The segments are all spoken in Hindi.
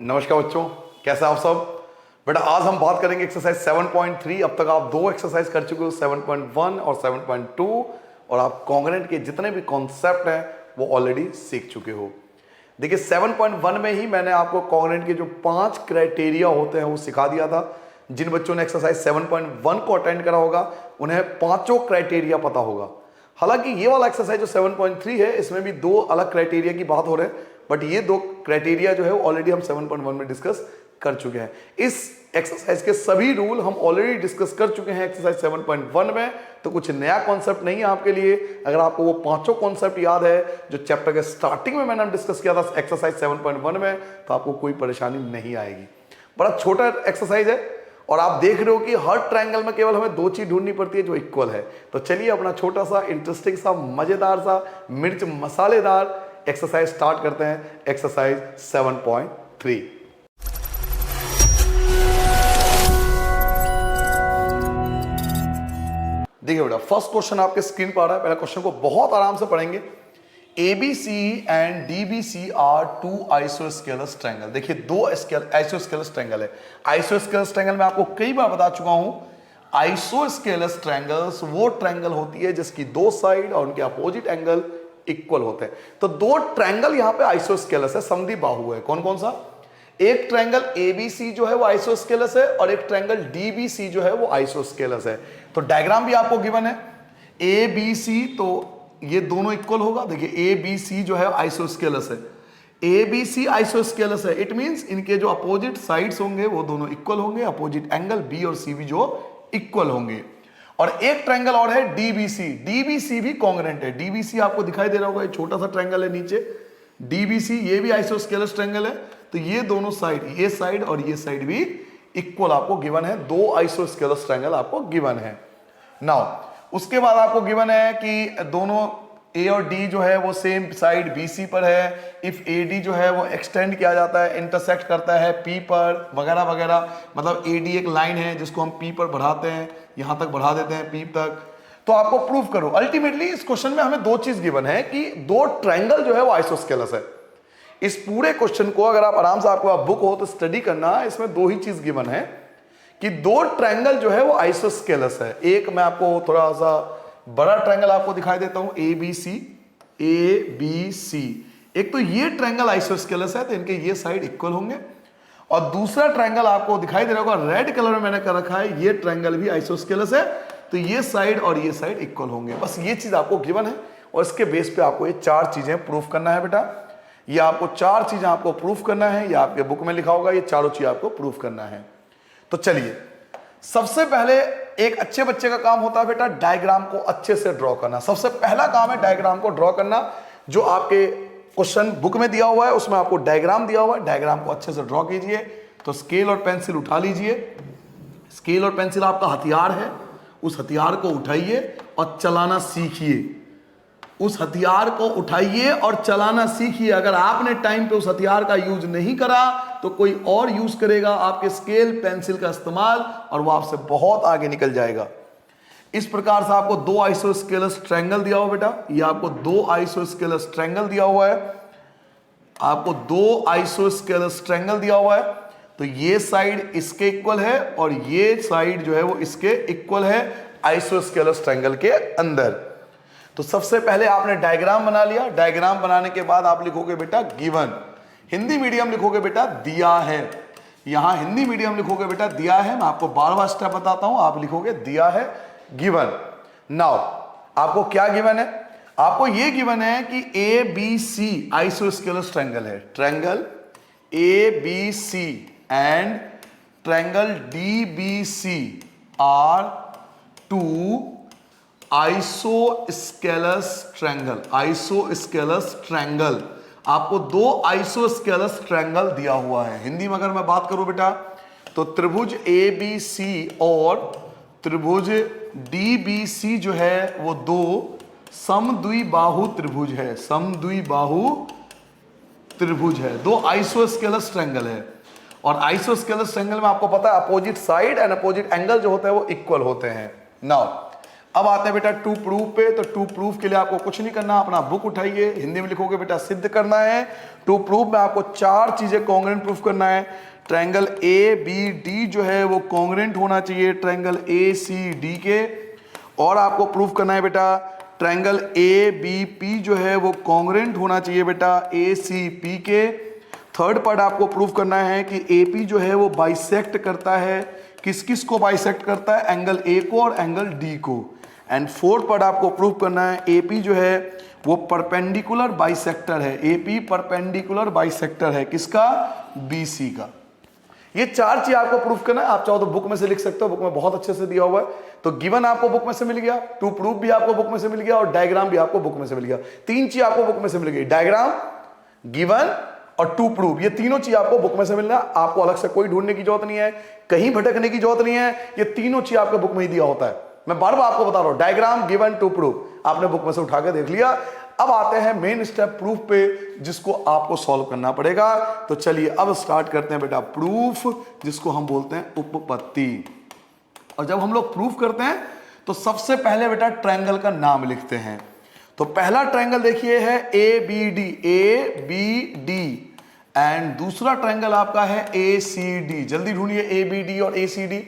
नमस्कार बच्चों, कैसे आप सब। बेटा आज हम बात करेंगे एक्सरसाइज 7.3। अब तक आप दो एक्सरसाइज कर चुके हो, 7.1 और 7.2, और आप कॉन्ग्रेंट के जितने भी कॉन्सेप्ट हैं वो ऑलरेडी सीख चुके हो। देखिए 7.1 में ही मैंने आपको कॉन्ग्रेंट के जो 5 क्राइटेरिया होते हैं वो सिखा दिया था। जिन बच्चों ने एक्सरसाइज 7.1 को अटेंड करा होगा उन्हें पांचों क्राइटेरिया पता होगा। हालांकि ये वाला एक्सरसाइज जो 7.3 है इसमें भी दो अलग क्राइटेरिया की बात हो रहे हैं, बट ये दो क्राइटेरिया जो है वो ऑलरेडी हम 7.1 में डिस्कस कर चुके हैं। इस एक्सरसाइज के सभी रूल हम ऑलरेडी डिस्कस कर चुके हैं एक्सरसाइज 7.1 में, तो कुछ नया कॉन्सेप्ट नहीं है आपके लिए। अगर आपको वो पांचों कॉन्सेप्ट याद है जो चैप्टर के स्टार्टिंग में मैंने डिस्कस किया था एक्सरसाइज 7.1 में, तो आपको कोई परेशानी नहीं आएगी। बड़ा छोटा एक्सरसाइज है और आप देख रहे हो कि हर ट्रायंगल में केवल हमें दो चीज ढूंढनी पड़ती है जो इक्वल है। तो चलिए अपना छोटा सा इंटरेस्टिंग सा मजेदार सा मिर्च मसालेदार एक्सरसाइज स्टार्ट करते हैं। एक्सरसाइज 7.3। देखिए बेटा, फर्स्ट क्वेश्चन आपके स्क्रीन पर आ रहा है। पहले क्वेश्चन को बहुत आराम से पढ़ेंगे। ABC and DBC are two isosceles triangle. देखिए दो आइसोस्केलस ट्रायंगल है। आइसोस्केलस ट्रायंगल मैं आपको कई बार बता चुका हूं, आइसोस्केलस ट्रायंगल्स वो ट्रायंगल होती है जिसकी दो साइड और उनके अपोजिट एंगल इक्वल होते हैं। तो दो ट्रायंगल यहां पे आइसोस्केलस है, समद्वि बाहु है। कौन कौन सा? एक ट्रायंगल ABC जो है वो आइसोस्केलस है और एक ट्रायंगल DBC जो है वो आइसोस्केलस है। तो डायग्राम भी आपको गिवन है। ABC तो ये दोनों इक्वल होगा। देखिए ABC जो है आइसोस्केलस है, ABC आइसोस्केलस है। इट मींस इनके जो अपोजिट साइड्स होंगे वो दोनों इक्वल होंगे, अपोजिट एंगल B और C भी जो इक्वल होंगे। और एक ट्रायंगल और है DBC। DBC भी कॉन्ग्रेंट है। DBC आपको दिखाई दे रहा होगा, ये छोटा सा ट्रायंगल है नीचे DBC, ये भी आइसोस्केलस ट्रायंगल है। तो ये दोनों साइड, ये साइड और ये साइड भी इक्वल आपको गिवन है। दो आइसोस्केलस ट्रायंगल आपको गिवन है। नाउ उसके बाद आपको गिवन है कि दोनों A और D जो है वो सेम साइड BC पर है। इफ AD जो है वो एक्सटेंड किया जाता है, इंटरसेक्ट करता है P पर, वगैरह वगैरह। मतलब AD एक लाइन है जिसको हम P पर बढ़ाते हैं, यहां तक बढ़ा देते हैं P तक। तो आपको प्रूव करो। अल्टीमेटली इस क्वेश्चन में हमें दो चीज गिवन है कि दो ट्रायंगल जो है वो आइसोस्केलस है। इस पूरे क्वेश्चन को अगर आप आराम से, आपको बुक हो तो स्टडी करना, इसमें दो ही चीज गिवन है कि दो ट्रायंगल जो है वो आइसोस्केलस है। एक मैं आपको थोड़ा सा बड़ा ट्रायंगल आपको दिखाई देता हूं, ABC। एक तो ये ट्रायंगल आइसोस्केलस है तो इनके ये साइड इक्वल होंगे, और दूसरा ट्रायंगल आपको दिखाई दे रहा होगा रेड कलर में मैंने कर रखा है, ये ट्रायंगल भी आइसोस्केलस है। तो ये साइड और ये साइड इक्वल होंगे। बस ये चीज आपको गिवन है और इसके बेस पे आपको ये चार चीजें प्रूफ करना है बेटा। ये आपको चार चीजें आपको प्रूफ करना है, ये आपके बुक में लिखा होगा, ये चारों चीज आपको प्रूफ करना है। तो चलिए, सबसे पहले एक अच्छे बच्चे का काम होता है बेटा डायग्राम को अच्छे से ड्रॉ करना। सबसे पहला काम है डायग्राम को ड्रॉ करना। जो आपके क्वेश्चन बुक में दिया हुआ है उसमें आपको डायग्राम दिया हुआ है, डायग्राम को अच्छे से ड्रॉ कीजिए। तो स्केल और पेंसिल उठा लीजिए। स्केल और पेंसिल आपका हथियार है, उस हथियार को उठाइए और चलाना सीखिए। उस हथियार को उठाइए और चलाना सीखिए। अगर आपने टाइम पे उस हथियार का यूज नहीं करा तो कोई और यूज करेगा आपके स्केल पेंसिल का इस्तेमाल, और वो आपसे बहुत आगे निकल जाएगा। इस प्रकार से आपको दो आइसोस्केलस ट्रायंगल दिया हुआ बेटा, ये आपको दो आइसोस्केलस ट्रायंगल दिया हुआ है, आपको दो आइसोस्केलस ट्रायंगल दिया हुआ है। तो ये साइड इसके इक्वल है और ये साइड जो है वो इसके इक्वल है आइसोस्केलस ट्रायंगल के अंदर। तो सबसे पहले आपने डायग्राम बना लिया। डायग्राम बनाने के बाद आप लिखोगे बेटा गिवन। हिंदी मीडियम लिखोगे बेटा दिया है। यहां हिंदी मीडियम लिखोगे बेटा दिया है। मैं आपको बार बार स्टेप बताता हूं, आप लिखोगे दिया है गिवन। नाउ आपको क्या गिवन है? आपको यह गिवन है कि ABC आइसोस्केलस ट्रायंगल है। Triangle ABC and triangle DBC are two isosceles triangle. Isosceles triangle, आपको दो आइसोस्केलस ट्रायंगल दिया हुआ है। हिंदी में अगर मैं बात करूं बेटा तो त्रिभुज ABC और त्रिभुज DBC जो है वो दो समद्विबाहु त्रिभुज है। समद्विबाहु त्रिभुज है, दो आइसोस्केलस ट्रायंगल है। और आइसोस्केलस ट्रायंगल में आपको पता है opposite side and opposite angle जो होता है वो इक्वल होते हैं। नाउ अब आते हैं बेटा टू प्रूफ पे। तो टू प्रूफ के लिए आपको कुछ नहीं करना, अपना बुक उठाइए, हिंदी में लिखोगे बेटा सिद्ध करना है। टू प्रूफ में आपको 4 चीजें कॉन्ग्रुएंट प्रूफ करना है। ट्रायंगल ए बी डी जो है वो कॉन्ग्रुएंट होना चाहिए ट्रायंगल ए सी डी के। और आपको प्रूफ करना है बेटा ट्रायंगल ए बी पी जो है वो कॉन्ग्रुएंट होना चाहिए बेटा ए सी पी के। थर्ड पार्ट आपको प्रूफ करना है कि ए पी जो है वो बाइसेक्ट करता है, किस किस को बाइसेक्ट करता है, एंगल ए को और एंगल डी को। एंड फोर्थ पार्ट आपको प्रूफ करना है एपी जो है वो परपेंडिकुलर बाइसेक्टर है, एपी परपेंडिकुलर बाइसेक्टर है किसका, बीसी का। ये 4 चीज आपको प्रूफ करना है। आप चाहो तो बुक में से लिख सकते हो, बुक में बहुत अच्छे से दिया हुआ है। तो गिवन आपको बुक में से मिल गया, टू प्रूफ भी आपको बुक में से मिल गया और डायग्राम भी आपको बुक में से मिल गया। 3 चीज आपको बुक में से मिल गई, डायग्राम, गिवन और टू प्रूफ। ये तीनों चीज आपको बुक में से मिलना, आपको अलग से कोई ढूंढने की जरूरत नहीं है, कहीं भटकने की जरूरत नहीं है। ये तीनों चीज आपके बुक में ही दिया होता है। मैं बार बार आपको बता रहा हूं, डायग्राम, गिवन, टू प्रूफ आपने बुक में से उठा के देख लिया। अब आते हैं मेन स्टेप प्रूफ पे, जिसको आपको सॉल्व करना पड़ेगा। तो चलिए अब स्टार्ट करते हैं बेटा प्रूफ, जिसको हम बोलते हैं उपपत्ति। और जब हम लोग प्रूफ करते हैं तो सबसे पहले बेटा ट्रायंगल का नाम लिखते हैं। तो पहला ट्रायंगल देखिए है A B D, A B D. And दूसरा ट्रायंगल आपका है ए सी डी। जल्दी ढूंढिए ए बी डी और ए सी डी।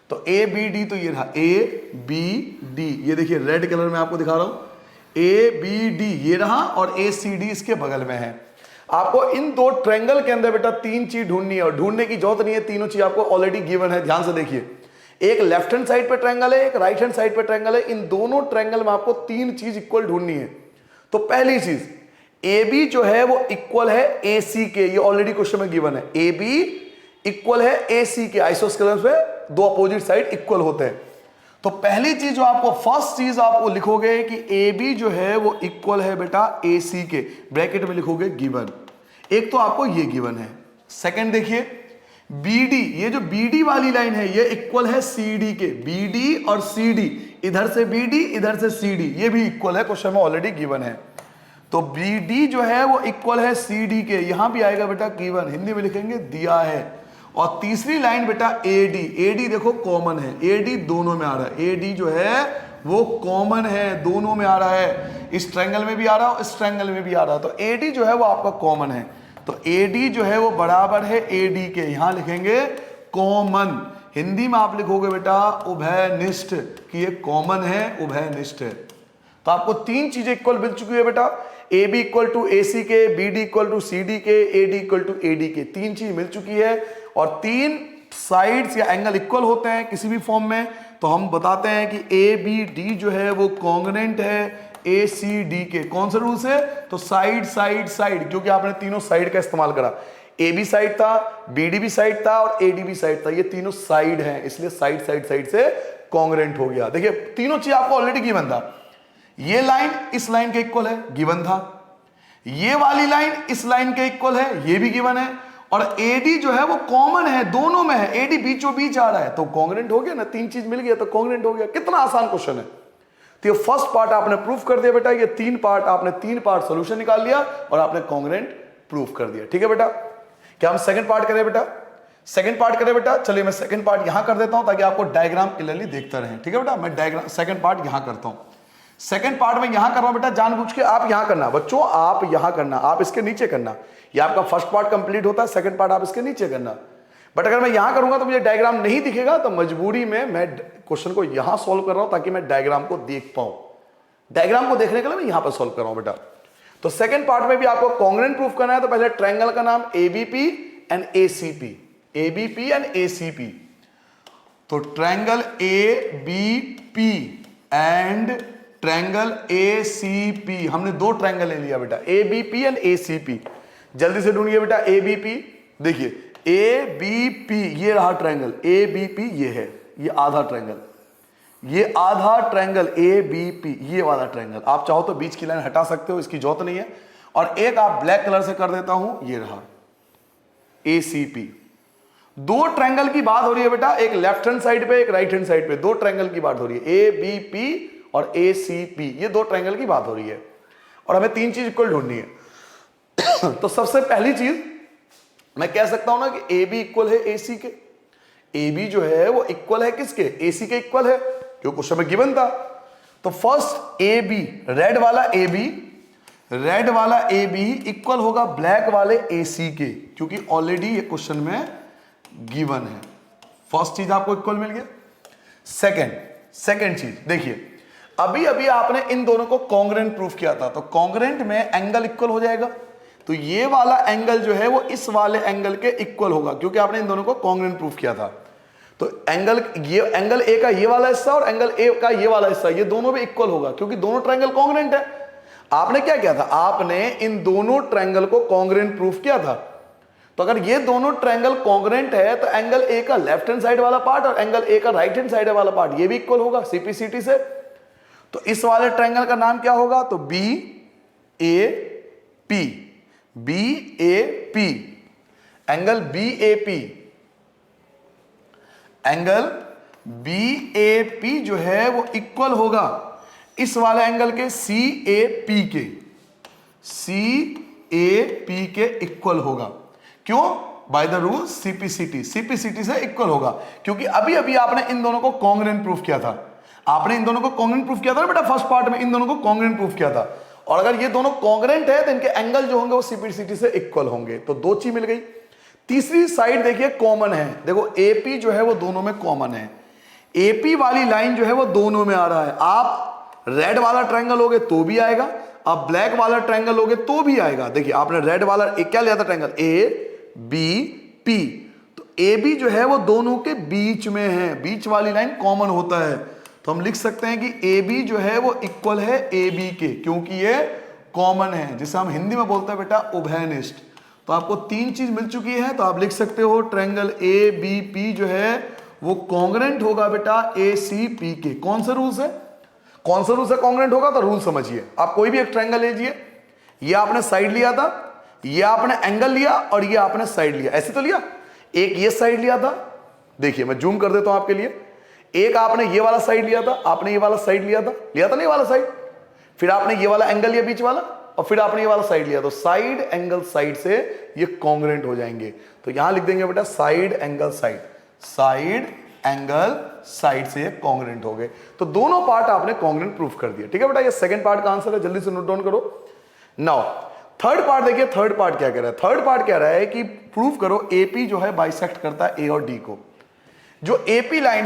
तो ए बी डी तो ये रहा ए बी डी, ये देखिए रेड कलर में आपको दिखा रहा हूं, ए बी डी ये रहा और ए सी डी इसके बगल में है। आपको इन 2 ट्रायंगल के अंदर बेटा 3 चीज ढूंढनी है और ढूंढने की जरूरत नहीं है, तीनों चीज आपको ऑलरेडी गिवन है। ध्यान से देखिए, एक लेफ्ट हैंड साइड पे ट्रायंगल है, एक राइट हैंड साइड पे ट्रायंगल है। इन दोनों ट्रायंगल में आपको 3 चीज इक्वल ढूंढनी है। तो पहली चीज ए बी जो है वो इक्वल है ए सी के, ये ऑलरेडी क्वेश्चन में गिवन है। ए बी इक्वल है ए सी के, आइसोस्केलस में 2 अपोजिट साइड इक्वल होते हैं। तो पहली चीज जो आपको, फर्स्ट चीज आपको लिखोगे कि ए बी जो है वो इक्वल है बेटा ए सी के, ब्रैकेट में लिखोगे गिवन। एक तो आपको ये गिवन है। सेकंड देखिए बी डी, ये जो बी डी वाली लाइन है ये इक्वल है सी डी के, बी डी और सी डी, इधर से बी डी इधर से सी डी, ये भी इक्वल है, क्वेश्चन में ऑलरेडी गिवन है। तो बी डी जो है वो इक्वल है सी डी के, यहां भी आएगा बेटा गिवन, हिंदी में लिखेंगे दिया है। और तीसरी लाइन बेटा ए डी, ए डी देखो कॉमन है, ए डी दोनों में आ रहा है, ए डी जो है वो कॉमन है, दोनों में आ रहा है, इस ट्रायंगल में भी आ रहा है, इस ट्रायंगल में भी आ रहा है। तो ए डी जो है वो आपका कॉमन है। तो ए डी जो है वो बराबर है ए डी के, यहां लिखेंगे कॉमन, हिंदी में आप लिखोगे बेटा उभयनिष्ठ, कि ये कॉमन है, उभयनिष्ठ है। तो आपको 3 चीजें इक्वल मिल चुकी है बेटा, A B equal to A C के, B D equal to C D के, A D equal to A D के, 3 चीज मिल चुकी है। और 3 साइड्स या एंगल इक्वल होते हैं किसी भी फॉर्म में, तो हम बताते हैं कि ए बी डी जो है वो कॉन्ग्रुएंट है ए सी डी के। कौन से रूल से, तो साइड साइड साइड, क्योंकि आपने तीनों साइड का इस्तेमाल करा, ए बी साइड था, बी डी भी साइड था और ए डी भी साइड था, ये तीनों साइड हैं, इसलिए साइड साइड साइड से कॉन्ग्रुएंट हो गया। देखिए तीनों चीज आपको ऑलरेडी गिवन था, ये लाइन इस लाइन के इक्वल है, गिवन था, ये वाली लाइन इस लाइन के इक्वल है, ये भी गिवन है, और एडी जो है वो कॉमन है, दोनों में है, एडी बीचों बीच आ रहा है, तो कॉन्ग्रुएंट हो गया ना, 3 चीज मिल गया तो कॉन्ग्रुएंट हो गया। कितना आसान क्वेश्चन है। तो ये फर्स्ट पार्ट आपने प्रूफ कर दिया बेटा, ये 3 पार्ट आपने 3 पार्ट सॉल्यूशन निकाल लिया और आपने कॉन्ग्रुएंट प्रूफ कर दिया। ठीक है बेटा, क्या हम सेकंड पार्ट करें बेटा, सेकंड पार्ट करें बेटा। चलिए मैं सेकंड पार्ट यहां कर देता हूं ताकि आपको डायग्राम क्लियरली देखते रहें। ठीक है बेटा, मैं डायग्राम सेकंड पार्ट यहां करता हूं। सेकंड पार्ट में यहां कर रहा हूं बेटा, जानबूझ के आप यहां करना बच्चों, आप यहां करना, आप इसके नीचे करना। ये आपका फर्स्ट पार्ट कंप्लीट होता है, सेकंड पार्ट आप इसके नीचे करना। बट अगर मैं यहां करूंगा तो मुझे डायग्राम नहीं दिखेगा, तो मजबूरी में मैं क्वेश्चन को यहां सॉल्व कर रहा हूं ताकि मैं डायग्राम को देख पाऊं। डायग्राम को देखने के लिए मैं यहां पर सॉल्व कर रहा हूं बेटा। तो सेकंड पार्ट में भी आपको कॉन्ग्रुएंट प्रूफ करना है, तो पहले ट्रायंगल का नाम ABP and ACP, ABP and ACP. तो triangle ABP and triangle ACP, हमने 2 ट्रायंगल ले लिया बेटा, एबीपी एंड एसीपी। जल्दी से ढूंढिए बेटा एबीपी। देखिए एबीपी ये रहा ट्रायंगल, एबीपी ये है, ये आधा ट्रायंगल, ये आधा ट्रायंगल एबीपी, ये वाला ट्रायंगल। आप चाहो तो बीच की लाइन हटा सकते हो, इसकी जरूरत नहीं है। और एक आप ब्लैक कलर से कर देता हूं, ये रहा एसीपी। 2 ट्रायंगल की बात हो रही है बेटा, एक लेफ्ट हैंड साइड पे एक राइट हैंड साइड पे, 2 ट्रायंगल की बात हो रही है, एबीपी और एसीपी, ये 2 ट्रायंगल की बात हो रही है और हमें 3 चीज इक्वल ढूंढनी है। तो सबसे पहली चीज मैं कह सकता हूं ना कि ए बी इक्वल है ए सी के, ए बी जो है वो इक्वल है किसके, ए सी के इक्वल है, जो क्वेश्चन में गिवन था। तो फर्स्ट ए बी, रेड वाला ए बी इक्वल होगा ब्लैक वाले ए सी के, क्योंकि ऑलरेडी ये क्वेश्चन में गिवन है। फर्स्ट चीज आपको इक्वल मिल गया। सेकंड चीज देखिए, अभी अभी आपने इन दोनों को कॉन्ग्रेंट प्रूफ किया था, तो कॉन्ग्रेंट में एंगल इक्वल हो जाएगा, तो ये वाला एंगल जो है वो इस वाले एंगल के इक्वल होगा, क्योंकि आपने इन दोनों को कॉन्ग्रेंट प्रूफ किया था। तो ये एंगल ए का ये वाला हिस्सा और एंगल ए का ये वाला हिस्सा, ये दोनों भी इक्वल होगा, क्योंकि दोनों ट्रायंगल कॉन्ग्रेंट है। आपने क्या किया था, आपने इन दोनों ट्रायंगल को कॉन्ग्रेंट प्रूफ किया था। तो अगर ये दोनों ट्रायंगल कॉन्ग्रेंट है तो एंगल ए का लेफ्ट हैंड साइड वाला पार्ट और एंगल ए का राइट हैंड साइड वाला पार्ट ये भी इक्वल होगा सीपीसीटी से। तो इस वाले ट्रायंगल का नाम क्या होगा, तो B A P, angle B A P जो है वो इक्वल होगा इस वाले एंगल के सी ए पी के इक्वल होगा। क्यों, बाय द रूल सीपीसीटी से इक्वल होगा, क्योंकि अभी अभी आपने इन दोनों को कॉन्ग्रेंट प्रूफ किया था। आपने इन दोनों को कॉन्ग्रेंट प्रूफ किया था ना बेटा, फर्स्ट पार्ट में इन दोनों को कॉन्ग्रेंट प्रूफ किया था, और अगर ये दोनों कॉन्ग्रेंट है तो इनके एंगल जो होंगे वो सीपीसीटी से इक्वल होंगे। तो दो चीज मिल गई। तीसरी साइड देखिए कॉमन है, देखो एपी जो है वो दोनों में कॉमन है, एपी वाली लाइन जो है वो दोनों में आ रहा है। आप रेड वाला ट्रायंगल लोगे तो भी आएगा, आप ब्लैक वाला ट्रायंगल लोगे तो भी आएगा। देखिए आपने रेड वाला क्या लिया था ट्रायंगल, ए बी पी, तो ए बी जो है वो दोनों के बीच में है, बीच वाली लाइन कॉमन होता है, तो हम लिख सकते हैं कि ए बी जो है वो इक्वल है ए बी के, क्योंकि ये कॉमन है, जिसे हम हिंदी में बोलते हैं बेटा उभयनिष्ठ। तो आपको तीन चीज मिल चुकी है, तो आप लिख सकते हो ट्रायंगल ए बी पी जो है वो कॉन्ग्रेंट होगा बेटा ए सी पी के। कौन सा रूल से कॉन्ग्रेंट होगा, तो रूल समझिए। आप कोई भी एक ट्रायंगल लीजिए, ये आपने साइड लिया था, ये आपने एंगल लिया और ये आपने साइड लिया, ऐसे तो लिया। एक ये साइड लिया था, देखिए मैं जूम कर देता हूं आपके लिए, एक आपने ये वाला साइड लिया था, आपने ये वाला साइड लिया था ना ये वाला साइड, फिर आपने ये वाला एंगल लिया बीच वाला, और फिर आपने ये वाला साइड लिया, तो साइड एंगल साइड से ये कॉन्ग्रेंट हो जाएंगे। तो यहां लिख देंगे बेटा साइड एंगल साइड से ये कॉन्ग्रेंट हो गए। तो दोनों पार्ट आपने कॉन्ग्रेंट प्रूफ कर दिया, ठीक है बेटा। ये सेकंड पार्ट का आंसर है, जल्दी से नोट डाउन करो। नाउ थर्ड पार्ट देखिए, थर्ड पार्ट क्या कह रहा है, थर्ड पार्ट कह रहा है कि प्रूफ करो एपी जो है बाइसेक्ट करता है ए और डी को। जो एपी लाइन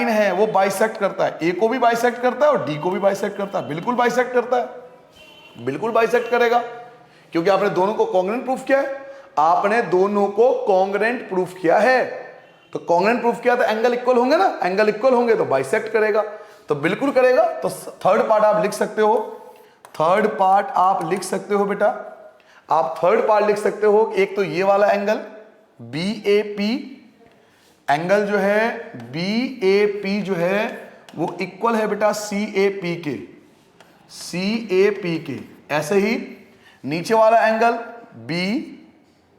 है वो बाइसेक्ट करता है, ए को भी बाइसेक्ट करता है और डी को भी बाइसेक्ट करता है, बिल्कुल बाइसेक्ट करता है, बिल्कुल बाइसेक्ट करेगा, क्योंकि आपने दोनों को कॉन्ग्रेंट प्रूफ किया है। आपने दोनों को कॉन्ग्रेंट प्रूफ किया है, तो कॉन्ग्रेंट प्रूफ किया तो एंगल इक्वल होंगे ना, एंगल इक्वल होंगे तो बाइसेक्ट करेगा, तो बिल्कुल करेगा। तो थर्ड पार्ट आप लिख सकते हो, बेटा, आप थर्ड पार्ट लिख सकते हो। एक तो ये वाला angle B A P, angle जो है बी ए पी जो है वो इक्वल है बेटा सी ए पी के। ऐसे ही नीचे वाला angle B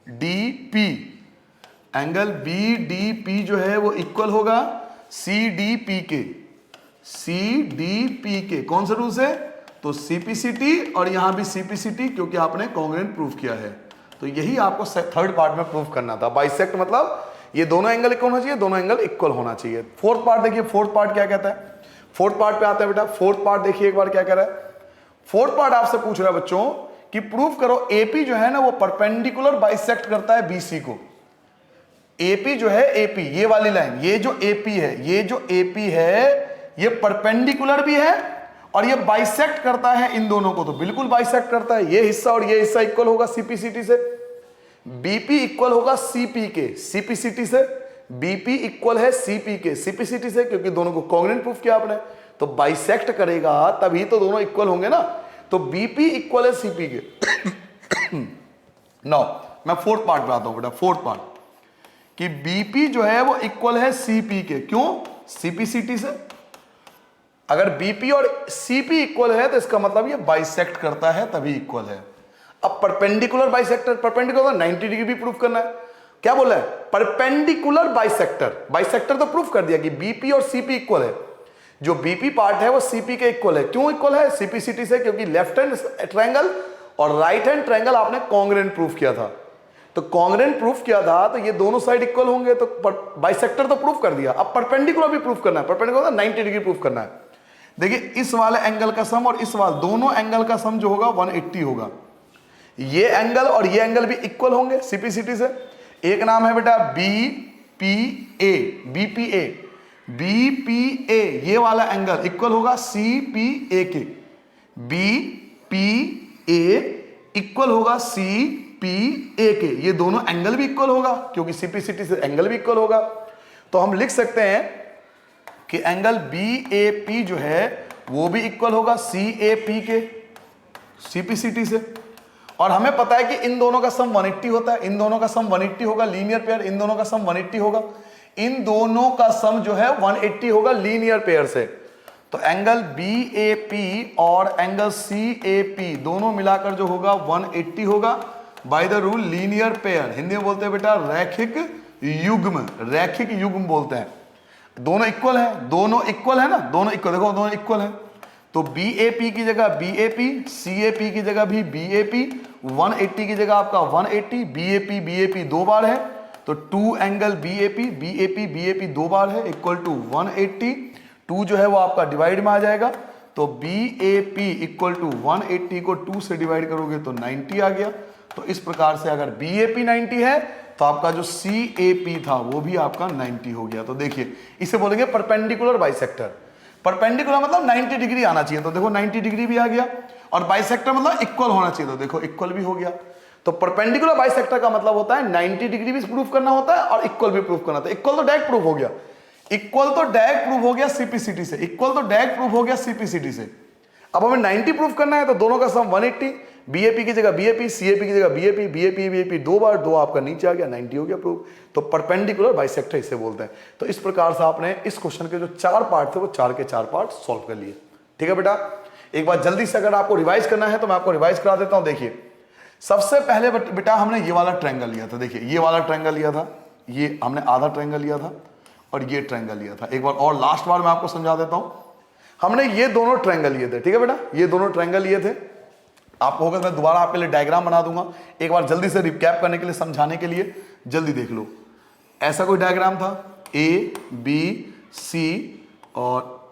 D P, angle B D P जो है वो इक्वल होगा सी डी पी के। कौन सा रूल से, तो सीपीसीटी, और यहां भी सीपीसीटी, क्योंकि आपने कॉन्ग्रेंट प्रूफ किया है। तो यही आपको थर्ड पार्ट में प्रूफ करना था। बाइसेक्ट मतलब ये दोनों एंगल इक्वल होना चाहिए, दोनों एंगल इक्वल होना चाहिए। फोर्थ पार्ट देखिए, फोर्थ पार्ट क्या कहता है, फोर्थ पार्ट पे आता है बेटा। फोर्थ पार्ट देखिए एक बार क्या कह रहा है, फोर्थ पार्ट आपसे पूछ रहा है बच्चों कि प्रूफ करो एपी जो है ना वो परपेंडिकुलर बाइसेक्ट करता है बीसी को। एपी जो है, एपी ये वाली लाइन, ये जो एपी है ये परपेंडिकुलर भी है और ये बाइसेक्ट करता है इन दोनों को, तो बिल्कुल बाइसेक्ट करता है। ये हिस्सा और ये हिस्सा इक्वल होगा सीपीसीटी से, बीपी इक्वल होगा सीपी के, सीपीसीटी से बीपी इक्वल है सीपी के, सीपीसीटी से, क्योंकि दोनों को कॉन्ग्रेंट प्रूफ किया आपने। तो बाइसेक्ट करेगा तभी तो दोनों इक्वल होंगे ना, तो बीपी इक्वल है सीपी के। नाउ मैं फोर्थ पार्ट पे आता हूं बेटा, फोर्थ पार्ट कि बीपी जो है वो इक्वल है सीपी के। क्यों, सीपीसीटी से। अगर बीपी और सीपी इक्वल है तो इसका मतलब ये बाइसेक्ट करता है तभी इक्वल है। अब परपेंडिकुलर बाइसेक्टर, परपेंडिकुलर 90 डिग्री भी प्रूफ करना है। क्या बोला है, परपेंडिकुलर बाइसेक्टर। बाइसेक्टर तो प्रूफ कर दिया कि बीपी और सीपी इक्वल है, जो बीपी पार्ट है वो सीपी के इक्वल है। क्यों इक्वल है, सीपीसीटी से, क्योंकि लेफ्ट हैंड ट्रायंगल और राइट हैंड ट्रायंगल आपने कॉन्ग्रेंट प्रूफ किया था। तो कॉन्ग्रेंट प्रूफ किया था तो ये दोनों साइड इक्वल होंगे, तो बाइसेक्टर तो प्रूफ कर दिया। अब परपेंडिकुलर भी प्रूफ करना है, परपेंडिकुलर 90 डिग्री प्रूफ करना है। देखिए इस वाले एंगल का सम और इस वाले दोनों एंगल का सम जो होगा 180 होगा। ये एंगल और ये एंगल भी इक्वल होंगे सीपीसीटी से। एक नाम है बेटा बीपीए, बीपीए, बीपीए ये वाला एंगल इक्वल होगा सीपीए के, बीपीए इक्वल होगा सीपीए के। ये दोनों एंगल भी इक्वल होगा क्योंकि सीपीसीटी से एंगल भी इक्वल होगा। तो हम लिख सकते हैं कि एंगल बीएपी जो है वो भी इक्वल होगा सीएपी के, सीपीसीटी से। और हमें पता है कि इन दोनों का सम 180 होता है, इन दोनों का सम 180 होगा लीनियर पेयर, इन दोनों का सम 180 होगा, इन दोनों का सम जो है 180 होगा लीनियर पेयर से। तो एंगल बीएपी और एंगल सीएपी दोनों मिलाकर जो होगा 180 होगा bye the rule linear pair. Hindi में बोलते हैं बेटा रैखिक युग्म, रैखिक युग्म बोलते हैं। दोनों इक्वल है, दोनों इक्वल है ना, दोनों इक्वल, देखो दोनों इक्वल है। तो BAP की जगह BAP, CAP की जगह भी BAP, 180 की जगह आपका 180, BAP BAP दो बार है तो 2 एंगल BAP BAP BAP दो बार है इक्वल टू 180। 2 जो है वो आपका डिवाइड में आ जाएगा तो BAP इक्वल टू 180 को 2 से डिवाइड करोगे तो 90 आ गया। तो इस प्रकार से अगर BAP 90 है तो आपका जो CAP था वो भी आपका 90 हो गया। तो देखिए इसे बोलेंगे परपेंडिकुलर बाइसेक्टर। परपेंडिकुलर मतलब 90 डिग्री आना चाहिए, तो देखो 90 डिग्री भी आ गया। और बाइसेक्टर मतलब इक्वल होना चाहिए, तो देखो इक्वल भी हो गया। तो परपेंडिकुलर बाइसेक्टर का मतलब होता है 90 डिग्री भी प्रूफ करना होता है और इक्वल भी प्रूफ करना होता है। इक्वल तो डायरेक्ट प्रूफ हो गया, इक्वल तो डायरेक्ट प्रूफ हो गया सीपीसीटी से, इक्वल तो डायरेक्ट प्रूफ हो गया सीपीसीटी से। अब हमें 90 प्रूफ करना है तो दोनों का सम 180, BAP की जगह BAP, CAP की जगह BAP, BAP BAP दो बार, दो आपका नीचे आ गया, 90 हो गया प्रूफ। तो परपेंडिकुलर बाइसेक्टर इसे बोलते हैं। तो इस प्रकार से आपने इस क्वेश्चन के जो 4 पार्ट थे वो 4 के 4 पार्ट सॉल्व कर लिए। ठीक है बेटा, एक बार जल्दी से अगर आपको रिवाइज करना है तो मैं आपको रिवाइज करा देता हूं। देखिए सबसे पहले बेटा हमने ये वाला ट्रायंगल लिया था, देखिए ये वाला ट्रायंगल लिया था, ये हमने आधा ट्रायंगल लिया था और ये ट्रायंगल लिया था। एक बार और लास्ट बार मैं आपको समझा देता हूं, हमने ये दोनों ट्रायंगल लिए थे। ठीक है बेटा, ये दोनों ट्रायंगल लिए थे। आपको होगा मैं दोबारा आपके लिए डायग्राम बना दूंगा, एक बार जल्दी से रिकैप करने के लिए, समझाने के लिए जल्दी देख लो। ऐसा कोई डायग्राम था A B C और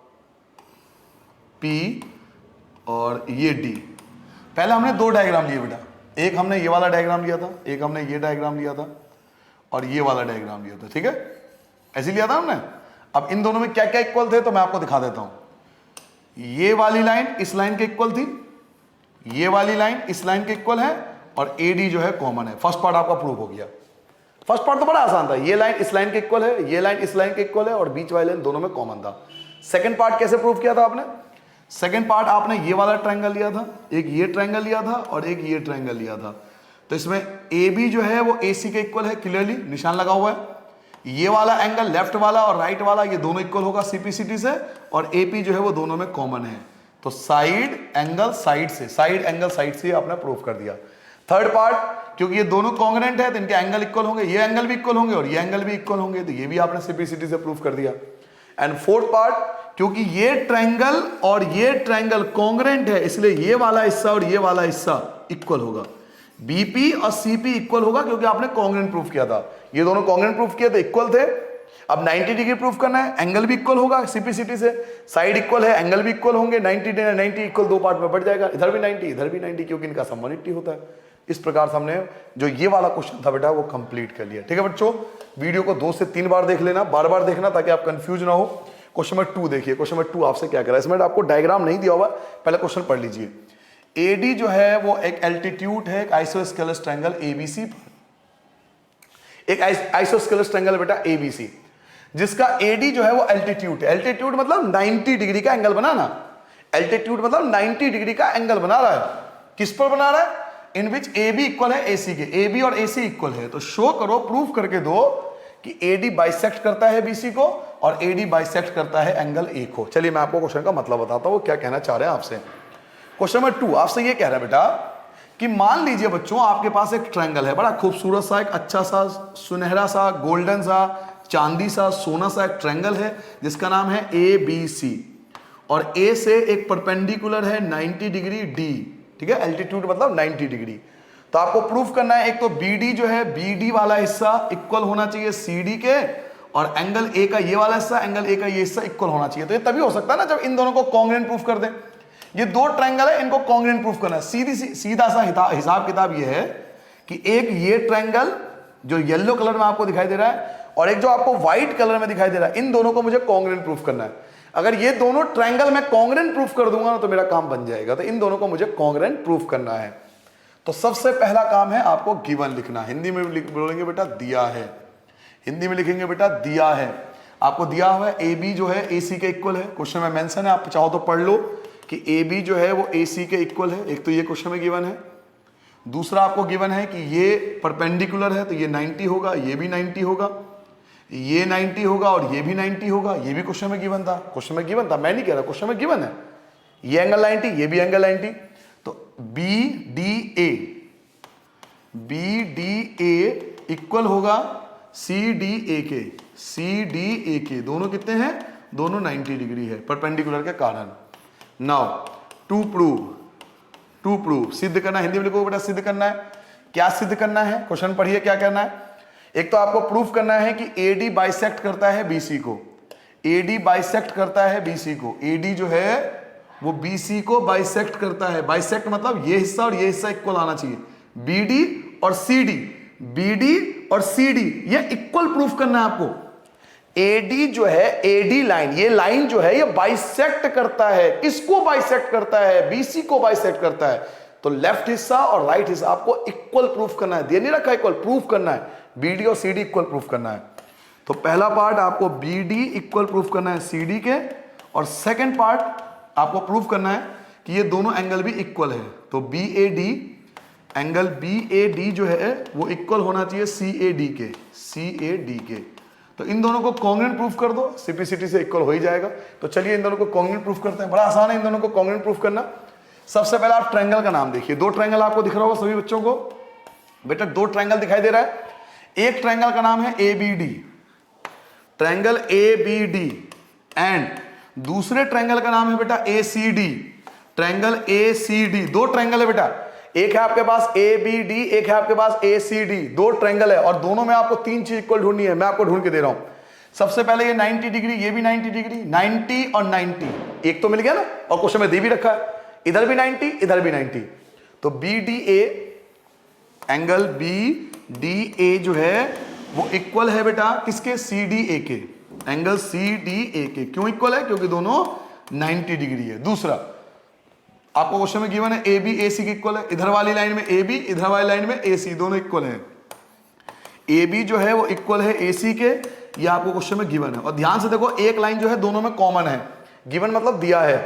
P और ये D। पहले हमने दो डायग्राम लिए बेटा, एक हमने ये वाला डायग्राम लिया था, एक हमने ये डायग्राम लिया था और ये वाला डायग्राम लिया था। ठीक है, ऐसे लिया था हमने। अब इन दोनों में क्या क्या इक्वल थे तो मैं आपको दिखा देता हूं। ये वाली लाइन इस लाइन के इक्वल थी, ये वाली लाइन इस लाइन के इक्वल है और AD जो है कॉमन है। फर्स्ट पार्ट आपका प्रूव हो गया। फर्स्ट पार्ट तो बड़ा आसान था, ये लाइन इस लाइन के इक्वल है, ये लाइन इस लाइन के इक्वल है और बीच वाली लाइन दोनों में कॉमन था। सेकंड पार्ट कैसे प्रूव किया था आपने? सेकंड पार्ट आपने ये वाला ट्रायंगल लिया था, एक ये ट्रायंगल लिया था और एक ये ट्रायंगल लिया था। तो इसमें AB जो है वो AC के इक्वल है, क्लियरली निशान लगा हुआ है। ये वाला एंगल लेफ्ट वाला और राइट वाला ये दोनों इक्वल होगा सीपीसीटी से और AP जो है वो दोनों में कॉमन है। तो साइड एंगल साइड से, साइड एंगल साइड से आपने प्रूफ कर दिया। थर्ड पार्ट, क्योंकि ये दोनों कॉन्ग्रुएंट है तो इनके एंगल इक्वल होंगे, ये एंगल भी इक्वल होंगे और ये एंगल भी इक्वल होंगे, तो ये भी आपने सीपीसीटी से प्रूफ कर दिया। एंड फोर्थ पार्ट, क्योंकि ये ट्रायंगल और ये ट्रायंगल कॉन्ग्रुएंट है इसलिए ये वाला हिस्सा और ये वाला हिस्सा इक्वल होगा। BP और CP इक्वल होगा क्योंकि आपने कॉन्ग्रुएंट प्रूफ किया था, ये दोनों कॉन्ग्रुएंट प्रूफ किए थे, इक्वल थे। अब 90 डिग्री प्रूफ करना है, एंगल भी इक्वल होगा सीपीसीटी से, साइड इक्वल है, एंगल भी इक्वल होंगे, 90 इक्वल दो पार्ट में बढ़ जाएगा, इधर भी 90 इधर भी 90 क्योंकि इनका सम 180 होता है। इस प्रकार से हमने जो ये वाला क्वेश्चन था बेटा वो कंप्लीट कर लिया। ठीक है बच्चों, वीडियो को 2 से 3 बार देख लेना, बार बार देखना ताकि आप कंफ्यूज ना हो। क्वेश्चन नंबर 2 देखिए, क्वेश्चन नंबर 2 आपसे क्या कह रहा है, इसमें आपको डायग्राम नहीं दिया हुआ, पहले क्वेश्चन पढ़ लीजिए। AD जो है वो एक एल्टीट्यूड है, एक आइसोस्केलस ट्रायंगल ABC पर, एक आइसोस्केलस ट्रायंगल बेटा ABC जिसका AD जो है वो एल्टीट्यूड है। एल्टीट्यूड मतलब 90 डिग्री का एंगल बनाना, एल्टीट्यूड मतलब 90 डिग्री का एंगल बना रहा है। किस पर बना रहा है? इन विच AB इक्वल है AC के, AB और AC इक्वल है। तो शो करो, प्रूफ करके दो कि AD बाइसेक्ट करता है BC को और AD बाइसेक्ट करता है एंगल A को। चलिए मैं आपको क्वेश्चन का मतलब बताता हूं, वो क्या कहना चाह रहे हैं आपसे। क्वेश्चन नंबर 2 आपसे ये कह रहा है बेटा कि मान लीजिए बच्चों आपके पास एक ट्रायंगल है, बड़ा खूबसूरत सा, एक अच्छा सा, सुनहरा सा, गोल्डन सा, चांदी सा, सोना सा एक ट्रायंगल है जिसका नाम है ABC और A से एक परपेंडिकुलर है 90 डिग्री D। ठीक है, एल्टीट्यूड मतलब 90 डिग्री। तो आपको प्रूफ करना है, एक तो BD जो है, BD वाला हिस्सा इक्वल होना चाहिए CD के और एंगल ए का ये वाला हिस्सा, एंगल ए का ये हिस्सा इक्वल होना चाहिए। तो ये तभी हो सकता है ना जब इन दोनों को कॉन्ग्रुएंट प्रूफ कर दें। ये दो ट्रायंगल है, इनको कॉन्ग्रुएंट प्रूफ करना है। सीधा सा हिसाब किताब ये है कि एक ये ट्रायंगल जो येलो कलर में आपको दिखाई दे रहा है और एक जो आपको व्हाइट कलर में दिखाई दे रहा है, इन दोनों को मुझे कॉन्ग्रुएंट प्रूफ करना है। अगर ये दोनों ट्रायंगल मैं कॉन्ग्रुएंट प्रूफ कर दूंगा ना तो मेरा काम बन जाएगा। तो इन दोनों को मुझे कॉन्ग्रुएंट प्रूफ करना है। तो सबसे पहला काम है आपको गिवन लिखना। हिंदी में बोलेंगे बेटा दिया है, हिंदी में लिखेंगे बेटा दिया है। आपको दिया हुआ है ए बी जो है ए सी के इक्वल है, क्वेश्चन में मेंशन है, आप चाहो तो पढ़ लो कि ए बी जो है वो ए सी के इक्वल है। एक तो ये क्वेश्चन में गिवन है। दूसरा आपको गिवन है कि ये परपेंडिकुलर है तो ये 90 होगा, ये भी 90 होगा, ये 90 होगा और ये भी 90 होगा। ये भी क्वेश्चन में गिवन था, क्वेश्चन में गिवन था, मैं नहीं कह रहा, क्वेश्चन में गिवन है। ये एंगल 90, ये भी एंगल 90। तो बी डी ए इक्वल होगा सी डी ए के। सी डी ए के दोनों कितने हैं? दोनों 90 डिग्री है परपेंडिकुलर के कारण। नाउ टू प्रूव सिद्ध करना। हिंदी में लिखो बेटा सिद्ध करना है। क्या सिद्ध करना है? क्वेश्चन पढ़िए क्या करना है। एक तो आपको प्रूफ करना है कि एडी बाइसेक्ट करता है बीसी को। एडी बाइसेक्ट करता है बीसी को। एडी जो है वो बीसी को बाइसेक्ट करता है। बाइसेक्ट मतलब ये हिस्सा और ये हिस्सा इक्वल आना चाहिए। बीडी और सीडी ये इक्वल प्रूफ करना है आपको। एडी जो है, एडी लाइन, ये लाइन जो है ये बाइसेक्ट करता है। किसको बाइसेक्ट करता है? बीसी को बाइसेक्ट करता है। तो लेफ्ट हिस्सा और राइट हिस्सा आपको इक्वल प्रूफ करना है। दे नहीं रखा इक्वल, प्रूफ करना है। बीडी और सीडी इक्वल प्रूफ करना है। तो पहला पार्ट आपको बीडी इक्वल प्रूफ करना है सीडी के, और सेकंड पार्ट आपको प्रूफ करना है कि ये दोनों एंगल भी इक्वल है। तो बीएडी, एंगल बीएडी जो है वो इक्वल होना चाहिए सीएडी के। तो इन दोनों को कॉन्ग्रुएंट प्रूफ कर दो, सीपीसीटी से इक्वल हो ही जाएगा। तो चलिए इन दोनों को कॉन्ग्रुएंट प्रूफ करते हैं। बड़ा आसान है इन दोनों को कॉन्ग्रुएंट प्रूफ करना। सबसे पहले आप ट्रायंगल का नाम देखिए। दो ट्रायंगल आपको दिख रहा होगा सभी बच्चों को। बेटा दो ट्रायंगल दिखाई दे रहा है। एक ट्रायंगल का नाम है एबीडी, ट्रायंगल एबीडी, एंड दूसरे ट्रायंगल का नाम है बेटा एसीडी, ट्रायंगल एसीडी। दो ट्रायंगल है बेटा, एक है आपके पास एबीडी, एक है आपके पास एसीडी। दो ट्रायंगल है और दोनों में आपको तीन चीज इक्वल ढूंढनी है। मैं आपको ढूंढ के दे रहा हूं। सबसे पहले ये 90 डिग्री, ये भी 90 डिग्री, 90 और 90 एक तो मिल गया ना, और क्वेश्चन में दे भी रखा है, इधर भी 90 इधर भी 90। तो बीडीए, एंगल बीडीए जो है वो इक्वल है बेटा किसके? सीडीए के, एंगल सीडीए के। क्यों इक्वल है? क्योंकि दोनों 90 डिग्री है। दूसरा आपको क्वेश्चन में गिवन है ए बी ए सी के इक्वल है। इधर वाली लाइन में ए बी, इधर वाली लाइन में ए सी, दोनों इक्वल है। ए बी जो है वो इक्वल है ए सी के, ये आपको क्वेश्चन में गिवन है। और ध्यान से देखो एक लाइन जो है दोनों में कॉमन है। गिवन मतलब दिया है।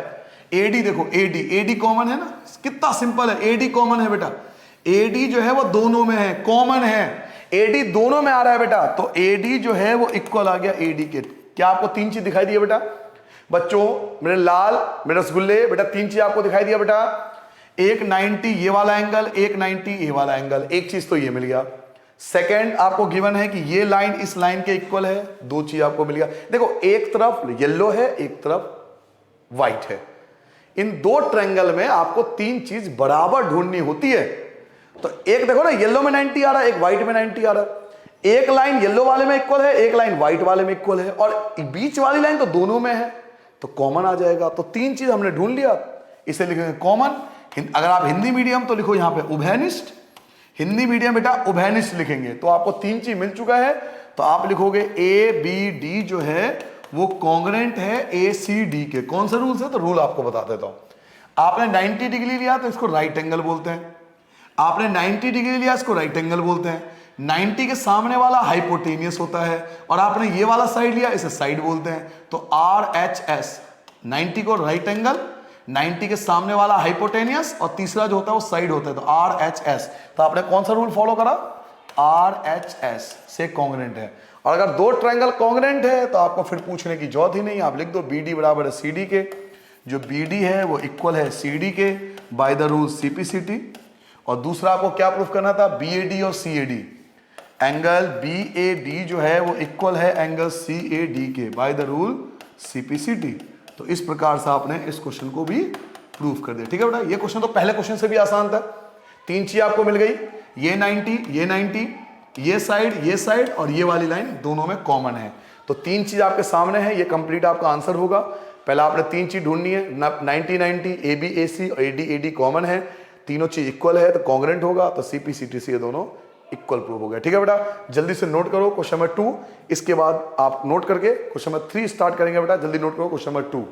एडी देखो, एडी कॉमन है ना, कितना सिंपल है। एडी कॉमन है बेटा, एडी जो है वो दोनों में है, कॉमन है। एडी दोनों में आ रहा है बेटा, तो एडी जो है वो इक्वल आ गया एडी के। क्या आपको तीन चीज दिखाई दी है बेटा? बच्चों मेरे लाल, मेरे रसगुल्ले, बेटा तीन चीज आपको दिखाई दिया बेटा। एक 90 ये वाला एंगल, एक 90 ये वाला एंगल। एक चीज तो ये मिल गया। सेकंड आपको गिवन है कि ये लाइन इस लाइन के इक्वल है। दो चीज आपको मिल गया। देखो एक तरफ येलो है, एक तरफ व्हाइट है। इन दो ट्रायंगल में आपको तीन चीज बराबर ढूंढनी होती है। तो एक देखो ना, येलो में 90 आ रहा है, एक व्हाइट में 90 आ रहा है। एक लाइन येलो वाले में इक्वल है, एक लाइन व्हाइट वाले में इक्वल है, और बीच वाली लाइन तो दोनों में है, तो कॉमन आ जाएगा। तो तीन चीज हमने ढूंढ लिया, इसे लिखेंगे कॉमन। अगर आप हिंदी मीडियम तो लिखो यहां पे उभयनिष्ठ, हिंदी मीडियम बेटा उभयनिष्ठ लिखेंगे। तो आपको तीन चीज मिल चुका है। तो आप लिखोगे ए बी डी जो है वो कॉन्ग्रुएंट है ए सी डी के। कौन सा रूल है? तो रूल आपको बता देता हूं। आपने 90 डिग्री लिया तो इसको राइट एंगल बोलते हैं। आपने 90 डिग्री लिया, इसको राइट एंगल बोलते हैं। 90 के सामने वाला हाइपोटेनियस होता है, और आपने ये वाला साइड लिया, इसे साइड बोलते हैं। तो आर एच एस, 90 को राइट एंगल, 90 के सामने वाला हाइपोटेनियस, और तीसरा जो होता है वो साइड होता है, तो आर एच एस। तो आपने कौन सा रूल फॉलो करा? आर एच एस से कॉन्ग्रुएंट है। और अगर दो ट्रायंगल कॉन्ग्रुएंट है तो आपको फिर पूछने की जरूरत ही नहीं। आप लिख दो बी डी बराबर है सी डी के। जो बी डी है वो इक्वल है सी डी के बाय द रूल सीपीसीटी। और दूसरा आपको क्या प्रूफ करना था? बी ए डी और C A D. Angle B A D जो है वो इक्वल है एंगल सी ए डी के बाय द रूल सीपीसीटी। तो इस प्रकार से आपने इस क्वेश्चन को भी प्रूफ कर दिया। ठीक है बेटा, ये क्वेश्चन तो पहले क्वेश्चन से भी आसान था। तीन चीज आपको मिल गई, ये 90, ये 90, ये साइड और ये वाली लाइन दोनों में कॉमन है। तो 3 चीज आपके सामने है, ये कंप्लीट आपका आंसर होगा। पहला आपने 3 चीज ढूंढनी है, 90-90, AB AC और AD AD कॉमन है, तीनों चीज इक्वल है तो कॉन्ग्रेंट होगा, तो CP CTC ये दोनों इक्वल प्रूव हो गया। ठीक है बेटा, जल्दी से नोट करो क्वेश्चन नंबर 2, इसके बाद आप नोट करके क्वेश्चन नंबर 3 स्टार्ट करेंगे। बेटा जल्दी नोट करो क्वेश्चन नंबर 2।